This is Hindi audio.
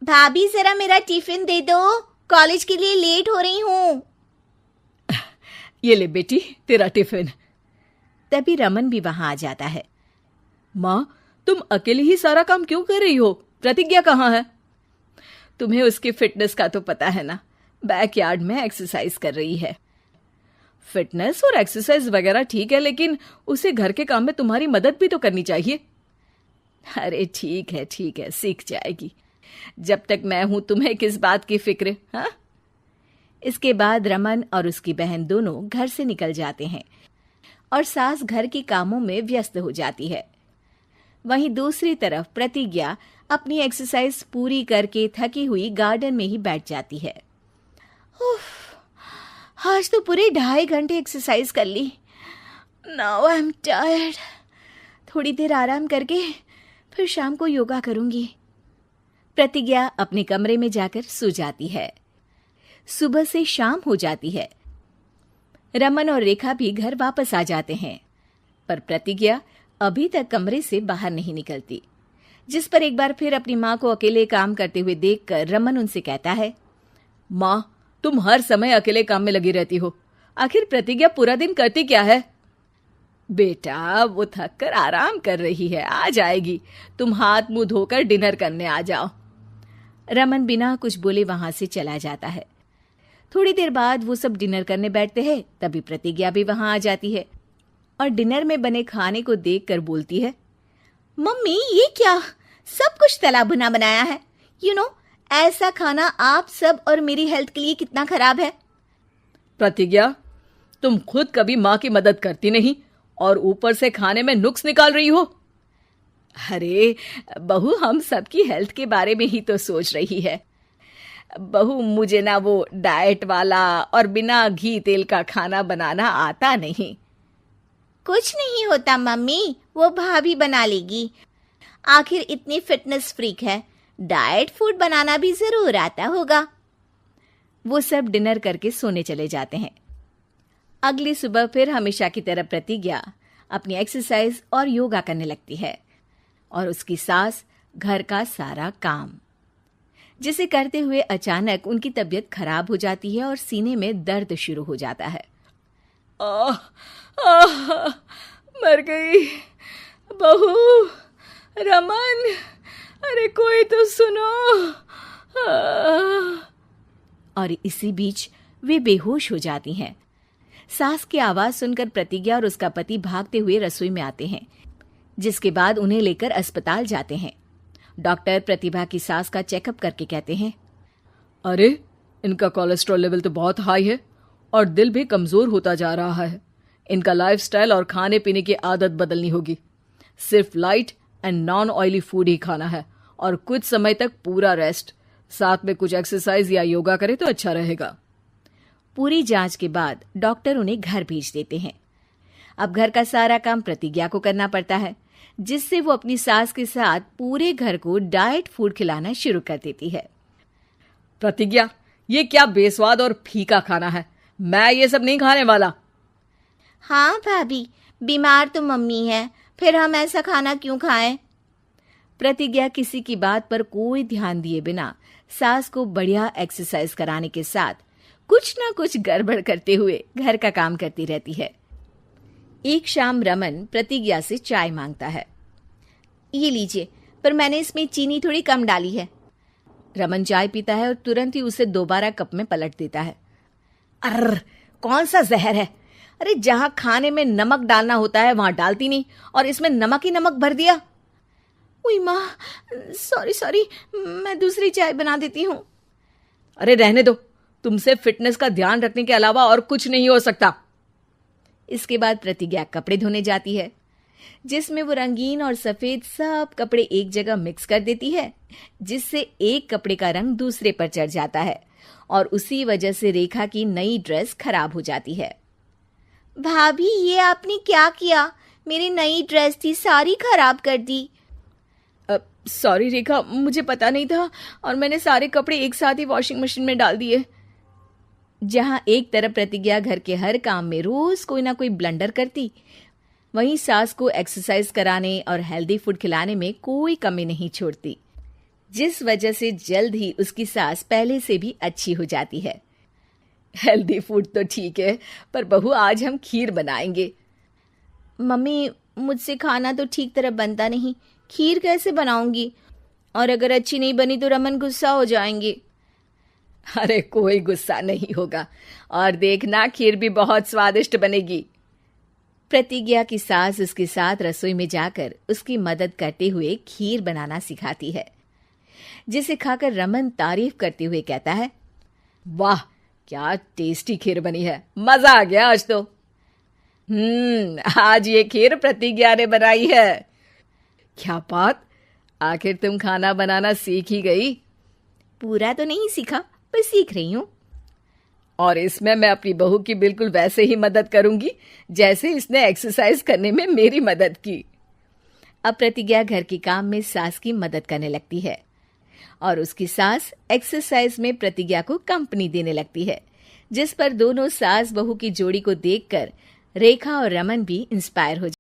भाभी जरा मेरा टिफिन दे दो, कॉलेज के लिए लेट हो रही हूँ। ये ले बेटी तेरा टिफिन। तभी रमन भी वहां आ जाता है। माँ, तुम अकेले ही सारा काम क्यों कर रही हो? प्रतिज्ञा कहाँ है? तुम्हें उसकी फिटनेस का तो पता है ना, बैकयार्ड में एक्सरसाइज कर रही है। फिटनेस और एक्सरसाइज वगैरह ठीक है, लेकिन उसे घर के काम में तुम्हारी मदद भी तो करनी चाहिए। अरे ठीक है, सीख जाएगी। जब तक मैं हूं तुम्हें किस बात की फिक्र? हाँ। इसके बाद रमन और उसकी बहन दोनों घर से निकल जाते हैं और सास घर के कामों में व्यस्त हो जाती है। वहीं दूसरी तरफ प्रतिज्ञा अपनी एक्सरसाइज पूरी करके थकी हुई गार्डन में ही बैठ जाती है। आज तो पूरे 2.5 घंटे एक्सरसाइज कर ली। Now I am tired. थोड़ी देर आराम करके फिर शाम को योगा करूंगी। प्रतिज्ञा अपने कमरे में जाकर सो जाती है। सुबह से शाम हो जाती है। रमन और रेखा भी घर वापस आ जाते हैं, पर प्रतिज्ञा अभी तक कमरे से बाहर नहीं निकलती, जिस पर एक बार फिर अपनी माँ को अकेले काम करते हुए देखकर रमन उनसे कहता है, माँ, तुम हर समय अकेले काम में लगी रहती हो। आखिर प्रतिज्ञा पूरा दिन करती क्या है? बेटा, वो थक कर आराम कर रही है, आ जाएगी। तुम हाथ मुंह धोकर डिनर करने आ जाओ। रमन बिना कुछ बोले वहां से चला जाता है। थोड़ी देर बाद वो सब डिनर करने बैठते हैं। तभी प्रतिज्ञा भी वहां आ जाती है और डिनर में बने खाने को देखकर बोलती है, मम्मी ये क्या, सब कुछ तला भुना बनाया है। ऐसा खाना आप सब और मेरी हेल्थ के लिए कितना खराब है। प्रतिज्ञा, तुम खुद कभी माँ की मदद करती नहीं और ऊपर से खाने में नुक्स निकाल रही हो। अरे बहू, हम सबकी हेल्थ के बारे में ही तो सोच रही है। बहू, मुझे ना वो डाइट वाला और बिना घी तेल का खाना बनाना आता नहीं। कुछ नहीं होता मम्मी, वो भाभी बना लेगी। आखिर इतनी फिटनेस फ्रीक है, डाइट फूड बनाना भी जरूर आता होगा। वो सब डिनर करके सोने चले जाते हैं। अगली सुबह फिर हमेशा की तरह प्रतिज्ञा अपनी एक्सरसाइज और योगा करने लगती है और उसकी सास घर का सारा काम, जिसे करते हुए अचानक उनकी तबीयत खराब हो जाती है और सीने में दर्द शुरू हो जाता है। मर गई बहू। रमन, अरे कोई तो सुनो। और इसी बीच वे बेहोश हो जाती हैं। सास की आवाज सुनकर प्रतिज्ञा और उसका पति भागते हुए रसोई में आते हैं, जिसके बाद उन्हें लेकर अस्पताल जाते हैं। डॉक्टर प्रतिभा की सास का चेकअप करके कहते हैं, अरे इनका कोलेस्ट्रॉल लेवल तो बहुत हाई है और दिल भी कमजोर होता जा रहा है। इनका लाइफस्टाइल और खाने पीने की आदत बदलनी होगी। सिर्फ light and non oily food ही खाना है और कुछ समय तक पूरा रेस्ट, साथ में कुछ एक्सरसाइज या योगा करे तो अच्छा रहेगा। पूरी जांच के बाद डॉक्टर उन्हें घर भेज देते हैं। अब घर का सारा काम प्रतिज्ञा को करना पड़ता है, जिससे वो अपनी सास के साथ पूरे घर को डाइट फूड खिलाना शुरू कर देती है। प्रतिज्ञा, ये क्या बेस्वाद और फीका खाना है, मैं ये सब नहीं खाने वाला। हाँ भाभी, बीमार तो मम्मी है, फिर हम ऐसा खाना क्यों खाएं? प्रतिज्ञा किसी की बात पर कोई ध्यान दिए बिना सास को बढ़िया एक्सरसाइज कराने के साथ कुछ ना कुछ गड़बड़ करते हुए घर का काम करती रहती है। एक शाम रमन प्रतिज्ञा से चाय मांगता है। ये लीजिए, पर मैंने इसमें चीनी थोड़ी कम डाली है। रमन चाय पीता है और तुरंत ही उसे दोबारा कप में पलट देता है। अर्र, कौन सा जहर है? अरे जहां खाने में नमक डालना होता है वहां डालती नहीं और इसमें नमक ही नमक भर दिया। उई माँ, सॉरी, मैं दूसरी चाय बना देती हूँ। अरे रहने दो, तुमसे फिटनेस का ध्यान रखने के अलावा और कुछ नहीं हो सकता। इसके बाद प्रतिज्ञा कपड़े धोने जाती है, जिसमें वो रंगीन और सफेद सब कपड़े एक जगह मिक्स कर देती है, जिससे एक कपड़े का रंग दूसरे पर चढ़ जाता है और उसी वजह से रेखा की नई ड्रेस खराब हो जाती है। भाभी, ये आपने क्या किया? मेरी नई ड्रेस थी, सारी खराब कर दी। सॉरी रेखा, मुझे पता नहीं था और मैंने सारे कपड़े एक साथ ही वॉशिंग मशीन में डाल दिए। जहां एक तरफ प्रतिज्ञा घर के हर काम में रोज कोई ना कोई ब्लंडर करती, वहीं सास को एक्सरसाइज कराने और हेल्दी फूड खिलाने में कोई कमी नहीं छोड़ती। जिस वजह से जल्द ही उसकी सास पहले से भी अच्छी हो जाती है। हेल्दी फूड तो ठीक है, पर बहू आज हम खीर बनाएंगे। मम्मी, मुझसे खाना तो ठीक तरह बनता नहीं, खीर कैसे बनाऊंगी? और अगर अच्छी नहीं बनी तो रमन गुस्सा हो जाएंगे। अरे कोई गुस्सा नहीं होगा, और देखना खीर भी बहुत स्वादिष्ट बनेगी। प्रतिज्ञा की सास उसके साथ रसोई में जाकर उसकी मदद करते हुए खीर बनाना सिखाती है, जिसे खाकर रमन तारीफ करते हुए कहता है, वाह क्या टेस्टी खीर बनी है, मजा आ गया आज तो। आज ये खीर प्रतिज्ञा ने बनाई है। क्या बात, आखिर तुम खाना बनाना सीख ही गई? पूरा तो नहीं सीखा, पर सीख रही हूँ। और इसमें मैं अपनी बहू की बिल्कुल वैसे ही मदद करूंगी जैसे इसने एक्सरसाइज करने में मेरी मदद की। अब प्रतिज्ञा घर के काम में सास की मदद करने लगती है और उसकी सास एक्सरसाइज में प्रतिज्ञा को कंपनी देने लगती है, जिस पर दोनों सास बहू की जोड़ी को देखकर रेखा और रमन भी इंस्पायर हो